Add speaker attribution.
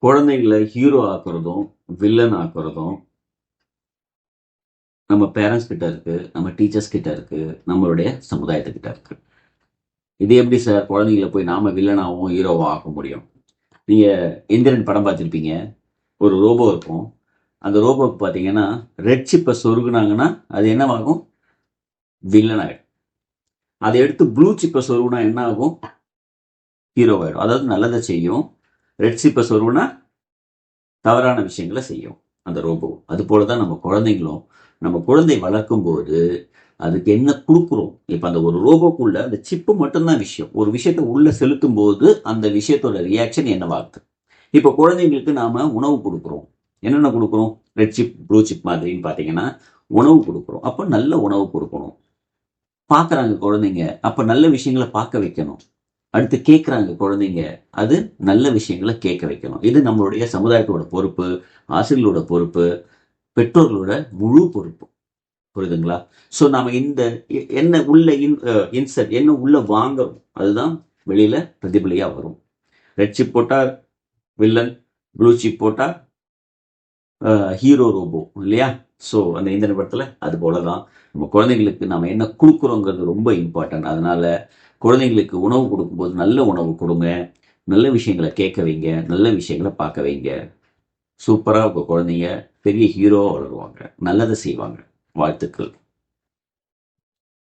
Speaker 1: குழந்தைகளை hero ஆக்குறதும் villain ஆக்குறதும் நம்ம parents கிட்ட இருக்கு, நம்ம டீச்சர்ஸ் கிட்ட இருக்கு, நம்மளுடைய சமுதாயத்துக்கிட்ட இருக்கு. இது எப்படி சார் குழந்தைங்களை போய் நாம வில்லனாகவும் ஹீரோவாக ஆக்க முடியும்? நீங்க எந்திரன் படம் பார்த்துருப்பீங்க. ஒரு ரோபோ இருக்கும். அந்த ரோபோக்கு பார்த்தீங்கன்னா ரெட் சிப்பை சொருகுனாங்கன்னா அது என்னவாகும்? வில்லன் ஆகிடும். அதை எடுத்து ப்ளூ சிப்பை சொருகுனா என்ன ஆகும்? ஹீரோவாயிடும். அதாவது நல்லதை செய்யும். ரெட் சிப்பை சொருகுனா தவறான விஷயங்களை செய்யும் அந்த ரோபோ. அது போலதான் நம்ம குழந்தைங்களும். நம்ம குழந்தை வளர்க்கும் போது அதுக்கு என்ன கொடுக்குறோம்? இப்ப அந்த ஒரு ரோபோக்குள்ள அந்த சிப்பு மட்டும்தான் விஷயம். ஒரு விஷயத்த உள்ள செலுத்தும் போது அந்த விஷயத்தோட ரியாக்ஷன் என்னவாகுது? இப்ப குழந்தைங்களுக்கு நாம உணவு கொடுக்குறோம். என்னென்ன கொடுக்குறோம்? ரெட் சிப் ப்ளூ சிப் மாதிரின்னு பாத்தீங்கன்னா உணவு கொடுக்குறோம். அப்ப நல்ல உணவு கொடுக்கணும். பாக்குறாங்க குழந்தைங்க, அப்ப நல்ல விஷயங்களை பார்க்க வைக்கணும். அடுத்து கேட்குறாங்க குழந்தைங்க, அது நல்ல விஷயங்களை கேட்க வைக்கணும். இது நம்மளுடைய சமுதாயத்தோட பொறுப்பு, ஆசிரியர்களோட பொறுப்பு, பெற்றோர்களோட முழு பொறுப்பு. புரியுதுங்களா? ஸோ நாம இந்த என்ன உள்ள இன்சர்ட் என்ன உள்ள வாங்குறோம், அதுதான் வெளியில பிரதிபலியா வரும். ரெட் சிப் போட்டா வில்லன், ப்ளூ சிப் போட்டா ஹீரோ ரோபோ இல்லையா? ஸோ அந்த இந்த படத்துல அது போலதான் நம்ம குழந்தைங்களுக்கு நம்ம என்ன கொடுக்குறோங்கிறது ரொம்ப இம்பார்ட்டன்ட். அதனால குழந்தைங்களுக்கு உணவு கொடுக்கும்போது நல்ல உணவு கொடுங்க, நல்ல விஷயங்களை கேட்க வைங்க, நல்ல விஷயங்களை பார்க்க வைங்க. சூப்பரா உங்க குழந்தைங்க பெரிய ஹீரோவா வளருவாங்க, நல்லதை செய்வாங்க. வாழ்த்துக்கள்.